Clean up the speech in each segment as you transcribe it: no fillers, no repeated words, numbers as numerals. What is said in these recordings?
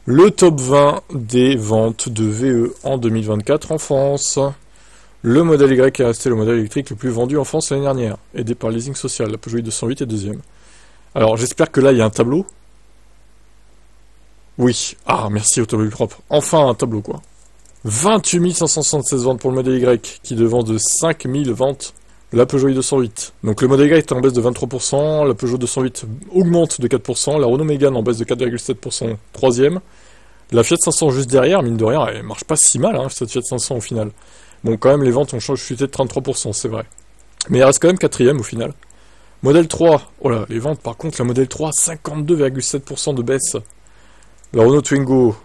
Le top 20 des ventes de VE en 2024 en France. Le modèle Y est resté le modèle électrique le plus vendu en France l'année dernière, aidé par Leasing Social. La Peugeot 208 est deuxième. Alors j'espère que là il y a un tableau. Oui. Ah, merci Automobile Propre. Enfin un tableau quoi. 28 576 ventes pour le modèle Y, qui devance de 5000 ventes la Peugeot 208. Donc le modèle Y est en baisse de 23%, la Peugeot 208 augmente de 4%, la Renault Mégane en baisse de 4,7%, troisième. La Fiat 500 juste derrière, mine de rien, elle marche pas si mal, hein, cette Fiat 500 au final. Bon, quand même, les ventes ont chuté de 33%, c'est vrai. Mais elle reste quand même quatrième au final. Modèle 3, oh là, les ventes par contre, la Modèle 3, 52,7% de baisse. La Renault Twingo,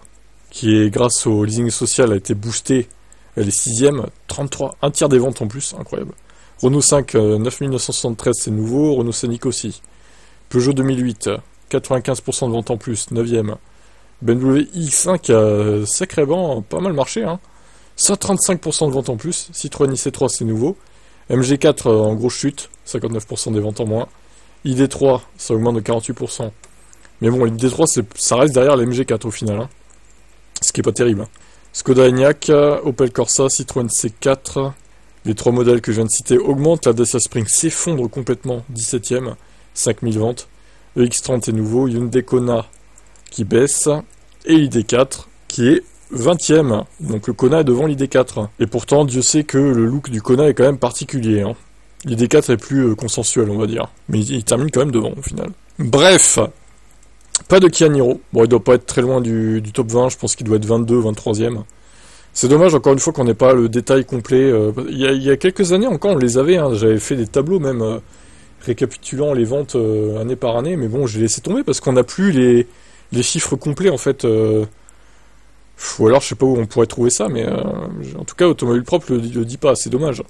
qui est grâce au leasing social, a été boostée. Elle est sixième, 33, un tiers des ventes en plus, incroyable. Renault 5, 9973, c'est nouveau. Renault Scénic aussi. Peugeot 2008, 95% de ventes en plus, 9ème. BMW iX5 a sacrément pas mal marché, hein. 135% de ventes en plus. Citroën IC3, c'est nouveau. MG4 en grosse chute, 59% des ventes en moins. ID3, ça augmente de 48%. Mais bon, l'ID3, ça reste derrière la MG4 au final, hein. Ce qui est pas terrible, hein. Skoda Enyaq, Opel Corsa, Citroën C4... Les trois modèles que je viens de citer augmentent, la Dacia Spring s'effondre complètement, 17ème, 5000 ventes. EX30 est nouveau, Hyundai Kona qui baisse, et l'ID4 qui est 20ème. Donc le Kona est devant l'ID4. Et pourtant, Dieu sait que le look du Kona est quand même particulier, hein. L'ID4 est plus consensuel, on va dire. Mais il termine quand même devant, au final. Bref, pas de Kia Niro. Bon, il doit pas être très loin du top 20, je pense qu'il doit être 22, 23ème. C'est dommage, encore une fois, qu'on n'ait pas le détail complet. Il y a quelques années encore, on les avait, hein. J'avais fait des tableaux même récapitulant les ventes année par année, mais bon, j'ai laissé tomber parce qu'on n'a plus les chiffres complets, en fait. Ou alors, je sais pas où on pourrait trouver ça, mais en tout cas, Automobile Propre le dit pas, c'est dommage.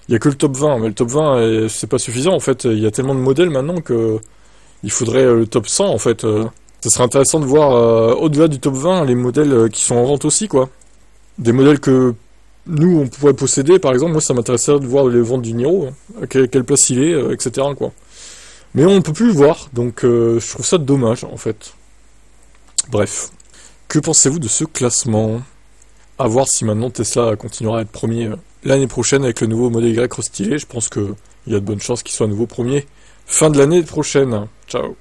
Il y a que le top 20, mais le top 20, c'est pas suffisant, en fait. Il y a tellement de modèles maintenant que il faudrait le top 100, en fait. Ça serait intéressant de voir, au-delà du top 20, les modèles qui sont en vente aussi, quoi. Des modèles que nous, on pourrait posséder, par exemple, moi, ça m'intéresserait de voir les ventes du Niro, hein, à quelle place il est, etc., quoi. Mais on ne peut plus le voir, donc je trouve ça dommage, en fait. Bref. Que pensez-vous de ce classement? À voir si maintenant Tesla continuera à être premier l'année prochaine avec le nouveau modèle Y restylé. Je pense qu'il y a de bonnes chances qu'il soit à nouveau premier fin de l'année prochaine. Ciao.